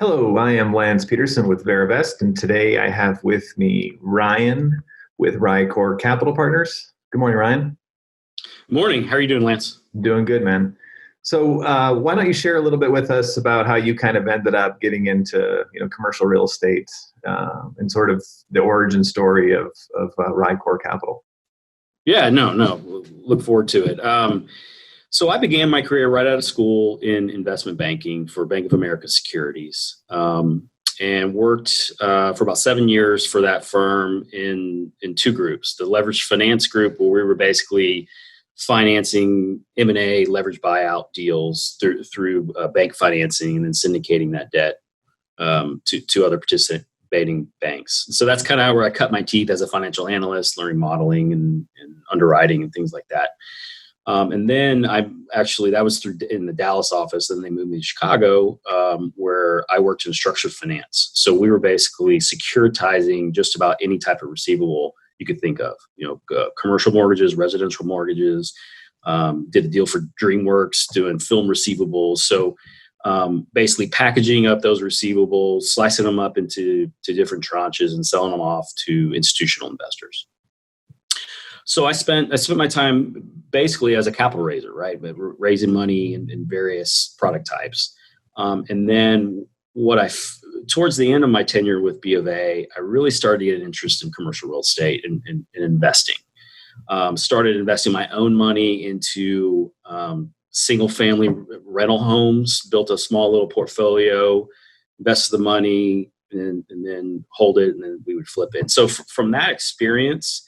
Hello, I am Lance Peterson with Verivest, and today I have with me Ryan with Rycore Capital Partners. Good morning, Ryan. Morning. How are you doing, Lance? Doing good, man. So, why don't you share a little bit with us about how you kind of ended up getting into commercial real estate and sort of the origin story of Rycore Capital? Yeah, no. Look forward to it. So I began my career right out of school in investment banking for Bank of America Securities, and worked for about 7 years for that firm in two groups: the leveraged finance group, where we were basically financing M&A leveraged buyout deals through bank financing and then syndicating that debt to other participating banks. So that's kind of where I cut my teeth as a financial analyst, learning modeling and underwriting and things like that. And then that was in the Dallas office. Then they moved me to Chicago, where I worked in structured finance. So we were basically securitizing just about any type of receivable you could think of, commercial mortgages, residential mortgages. Did a deal for DreamWorks doing film receivables. So basically packaging up those receivables, slicing them up into different tranches and selling them off to institutional investors. So I spent my time basically as a capital raiser, right? Raising money in various product types. And then towards the end of my tenure with B of A, I really started to get an interest in commercial real estate and investing. Started investing my own money into single family rental homes, built a small little portfolio, invested the money and then hold it, and then we would flip it. So from that experience,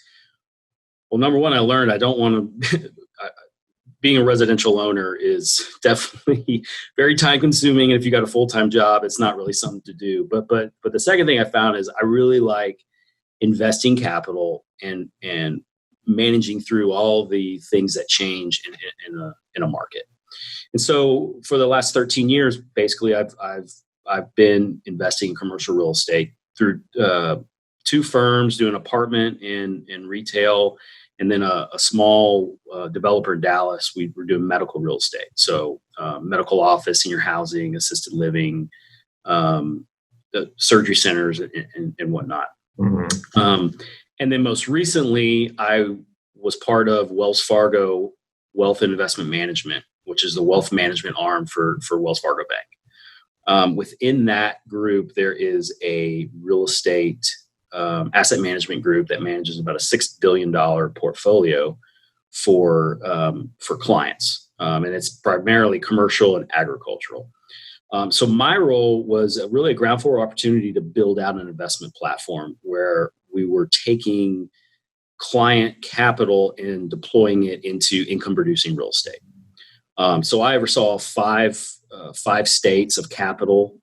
well, number one, I learned I don't want to. Being a residential owner is definitely very time consuming, and if you got a full time job, it's not really something to do. But the second thing I found is I really like investing capital and managing through all the things that change in a market. And so for the last 13 years, basically, I've been investing in commercial real estate through two firms, doing apartment and retail. And then a small developer in Dallas, we were doing medical real estate. So medical office, senior housing, assisted living, surgery centers, and whatnot. Mm-hmm. And then most recently, I was part of Wells Fargo Wealth and Investment Management, which is the wealth management arm for Wells Fargo Bank. Within that group, there is a real estate asset management group that manages about a $6 billion portfolio for clients. And it's primarily commercial and agricultural. So my role was really a ground floor opportunity to build out an investment platform where we were taking client capital and deploying it into income producing real estate. So I oversaw five states of capital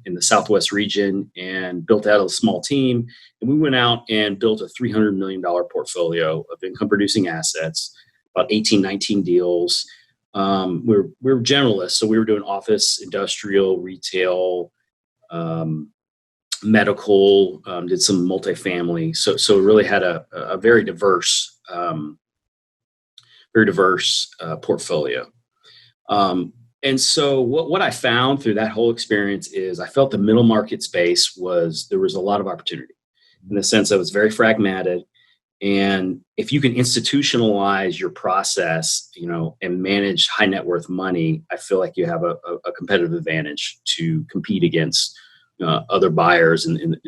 in the Southwest region and built out a small team. And we went out and built a $300 million portfolio of income producing assets, about 18, 19 deals. We were generalists. So we were doing office, industrial, retail, medical, did some multifamily. So it really had a very diverse portfolio. And so what I found through that whole experience is I felt the middle market space there was a lot of opportunity in the sense that it was very fragmented. And if you can institutionalize your process, and manage high net worth money, I feel like you have a competitive advantage to compete against other buyers in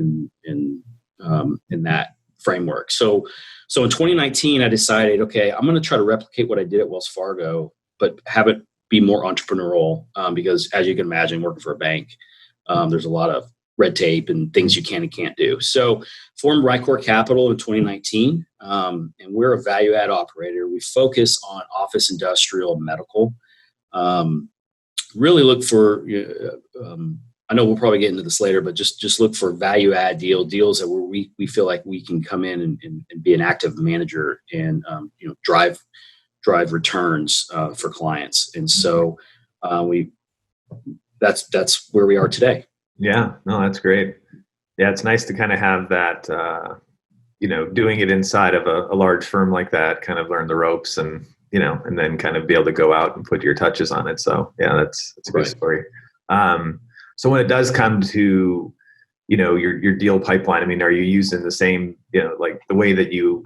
that framework. So in 2019, I decided, okay, I'm going to try to replicate what I did at Wells Fargo, but have it be more entrepreneurial, because as you can imagine, working for a bank, there's a lot of red tape and things you can and can't do. So formed Rycore Capital in 2019, and we're a value add operator. We focus on office, industrial, medical. Really look for, I know we'll probably get into this later, but just look for value add deals that where we feel like we can come in and be an active manager and drive returns for clients. And so that's where we are today. Yeah, no, that's great. Yeah, it's nice to kind of have that, doing it inside of a large firm like that, kind of learn the ropes and and then kind of be able to go out and put your touches on it. So yeah, that's a great story. So when it does come to, your deal pipeline, I mean, are you using the same, like the way that you,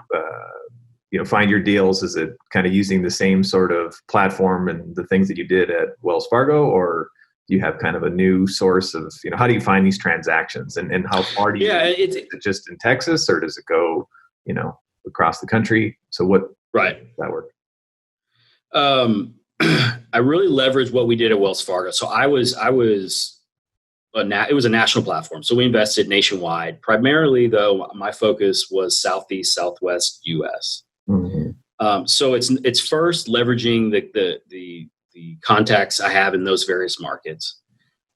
find your deals? Is it kind of using the same sort of platform and the things that you did at Wells Fargo, or do you have kind of a new source of, how do you find these transactions, and how far do you, is it just in Texas, or does it go, across the country? So what, right. does that work? I really leveraged what we did at Wells Fargo. So it was a national platform. So we invested nationwide. Primarily, though, my focus was Southeast, Southwest U.S. Mm-hmm. So it's first leveraging the contacts I have in those various markets.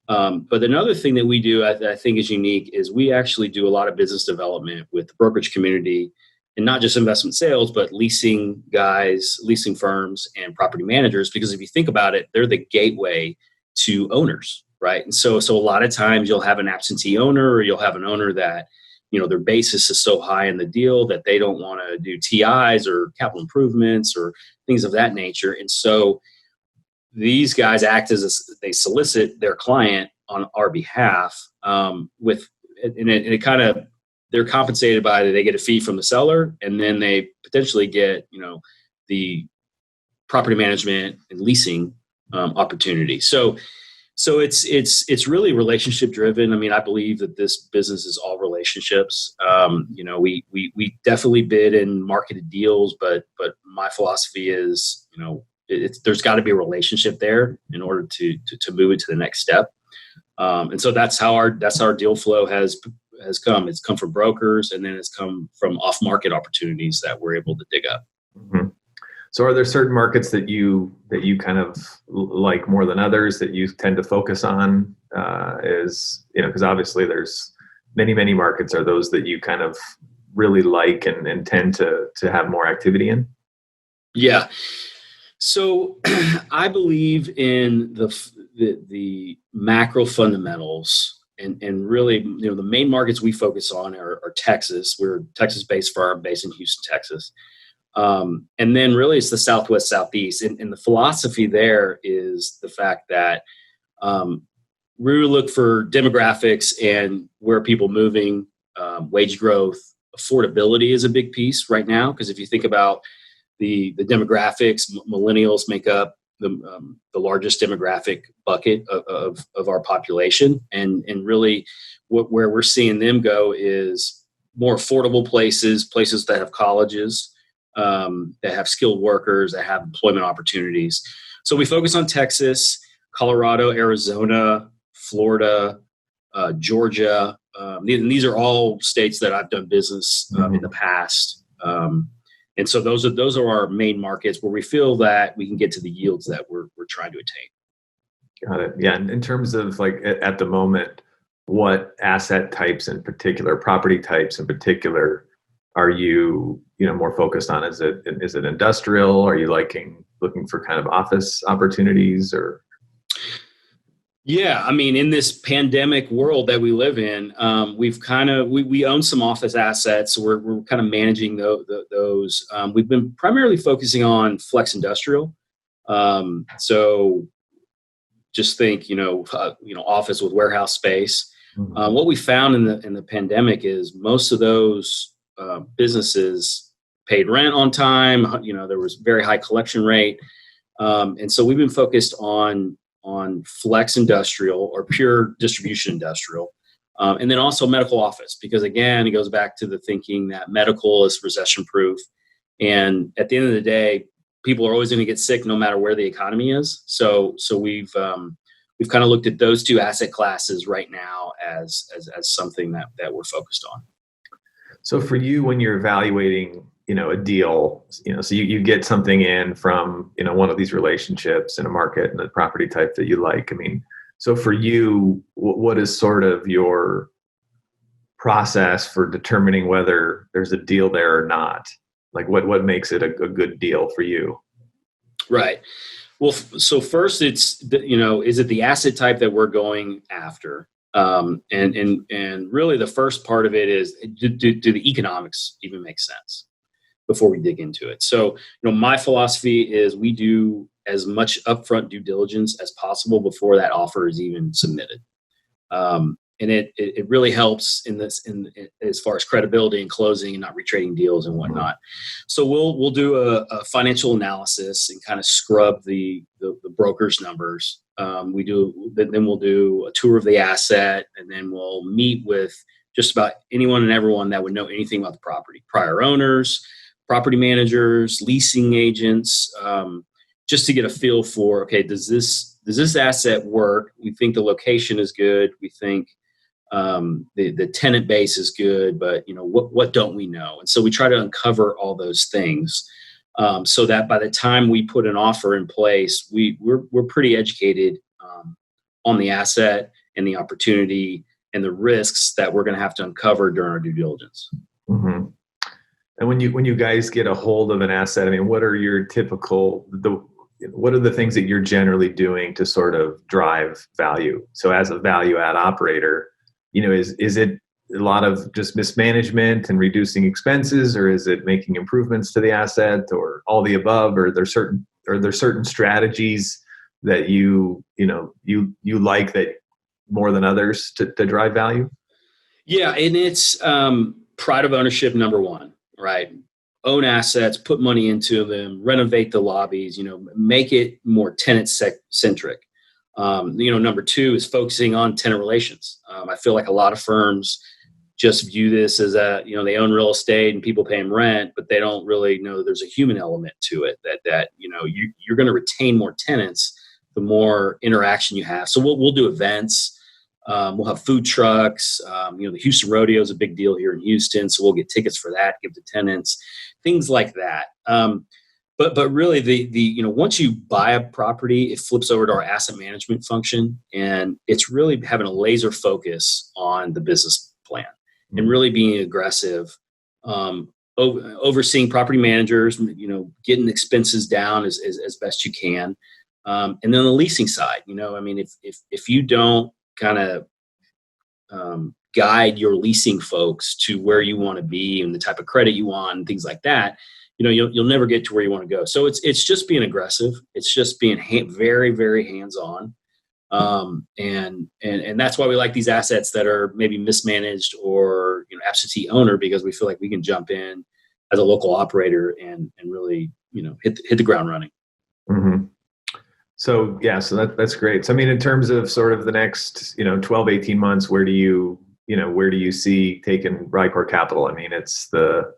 But another thing that we do that I think is unique is we actually do a lot of business development with the brokerage community, and not just investment sales, but leasing guys, leasing firms, and property managers. Because if you think about it, they're the gateway to owners, right? And so a lot of times you'll have an absentee owner, or you'll have an owner that, their basis is so high in the deal that they don't want to do TIs or capital improvements or things of that nature. And so these guys act they solicit their client on our behalf, they're compensated by they get a fee from the seller, and then they potentially get, the property management and leasing opportunity. So it's really relationship driven. I mean, I believe that this business is all relationships. We definitely bid in marketed deals, but my philosophy is, there's got to be a relationship there in order to move it to the next step. And so that's how our deal flow has come. It's come from brokers, and then it's come from off market opportunities that we're able to dig up. Mm-hmm. So are there certain markets that you kind of like more than others that you tend to focus on? Because obviously there's many markets. Are those that you kind of really like and tend to have more activity in? Yeah. So I believe in the macro fundamentals, and really, the main markets we focus on are Texas. We're a Texas-based firm based in Houston, Texas. And then really it's the Southwest, Southeast. And the philosophy there is the fact that we look for demographics and where people moving, wage growth, affordability is a big piece right now. Because if you think about the demographics, millennials make up the largest demographic bucket of our population. And really where we're seeing them go is more affordable places that have colleges, that have skilled workers, that have employment opportunities. So we focus on Texas, Colorado, Arizona, Florida, Georgia. And these are all states that I've done business in the past. And so those are our main markets where we feel that we can get to the yields that we're trying to attain. Got it. Yeah. And in terms of like at the moment, what asset types in particular, property types in particular, are you more focused on? Is it industrial? Are you looking for kind of office opportunities, or? Yeah, I mean, in this pandemic world that we live in, we own some office assets. So we're kind of managing those. We've been primarily focusing on flex industrial. So just think, office with warehouse space. Mm-hmm. What we found in the pandemic is most of those businesses paid rent on time. There was very high collection rate, and so we've been focused on flex industrial or pure distribution industrial, and then also medical office, because again, it goes back to the thinking that medical is recession proof, and at the end of the day, people are always going to get sick no matter where the economy is. So we've kind of looked at those two asset classes right now as something that we're focused on. So for you, when you're evaluating, a deal, so you get something in from, one of these relationships in a market and a property type that you like. I mean, so for you, what is sort of your process for determining whether there's a deal there or not? Like what makes it a good deal for you? Right. Well, so first it's, is it the asset type that we're going after? And really the first part of it is, do the economics even make sense before we dig into it? So, my philosophy is we do as much upfront due diligence as possible before that offer is even submitted. And it really helps in as far as credibility and closing and not retrading deals and whatnot. So we'll do a financial analysis and kind of scrub the broker's numbers. Then we'll do a tour of the asset, and then we'll meet with just about anyone and everyone that would know anything about the property: prior owners, property managers, leasing agents, just to get a feel for, okay, does this asset work? We think the location is good. We think the tenant base is good, but what don't we know? And so we try to uncover all those things, so that by the time we put an offer in place, we're pretty educated on the asset and the opportunity and the risks that we're going to have to uncover during our due diligence. Mm-hmm. And when you guys get a hold of an asset, I mean, what are your what are the things that you're generally doing to sort of drive value? So as a value add operator, is it a lot of just mismanagement and reducing expenses, or is it making improvements to the asset, or all the above? Or are there certain strategies that you like that more than others to drive value? Yeah, and it's pride of ownership, number one, right? Own assets, put money into them, renovate the lobbies, make it more tenant centric. Number two is focusing on tenant relations. I feel like a lot of firms just view this as they own real estate and people pay them rent, but they don't really know there's a human element to it, that you're going to retain more tenants the more interaction you have. So we'll do events. We'll have food trucks. The Houston Rodeo is a big deal here in Houston, so we'll get tickets for that, give to tenants, things like that. But really, the once you buy a property, it flips over to our asset management function, and it's really having a laser focus on the business plan and really being aggressive, overseeing property managers, getting expenses down as best you can, and then the leasing side. If you don't kind of guide your leasing folks to where you want to be and the type of credit you want and things like that, you'll never get to where you want to go. So it's just being aggressive. It's just being very, very hands-on. And that's why we like these assets that are maybe mismanaged or absentee owner, because we feel like we can jump in as a local operator and really hit the ground running. Mm-hmm. So that's great. So I mean, in terms of sort of the next 12, 18 months, where do you see taking Rycore Capital? I mean, it's the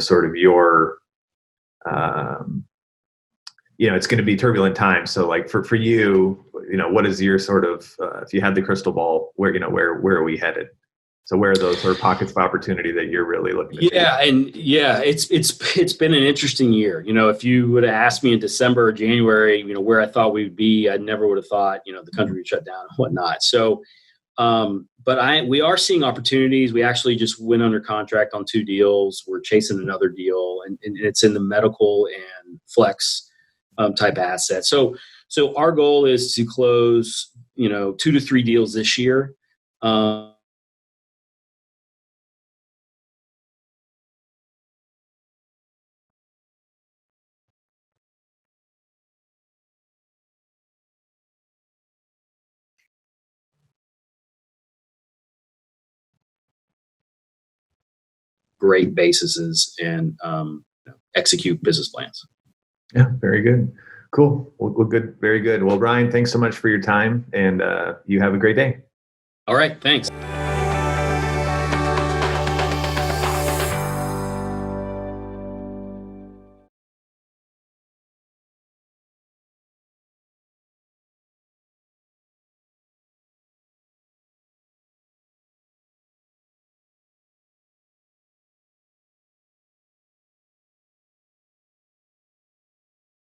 sort of your it's going to be turbulent times. So like for you, what is your sort of if you had the crystal ball, where are we headed? So where are those sort of pockets of opportunity that you're really looking at? It's been an interesting year. If you would have asked me in December or January, where I thought we'd be, I never would have thought, the country would shut down and whatnot. So, but we are seeing opportunities. We actually just went under contract on 2 deals. We're chasing another deal, and it's in the medical and flex type asset. So our goal is to close, 2 to 3 deals this year. Great bases and execute business plans. Yeah, very good. Cool. Well, good. Very good. Well, Brian, thanks so much for your time, and you have a great day. All right. Thanks.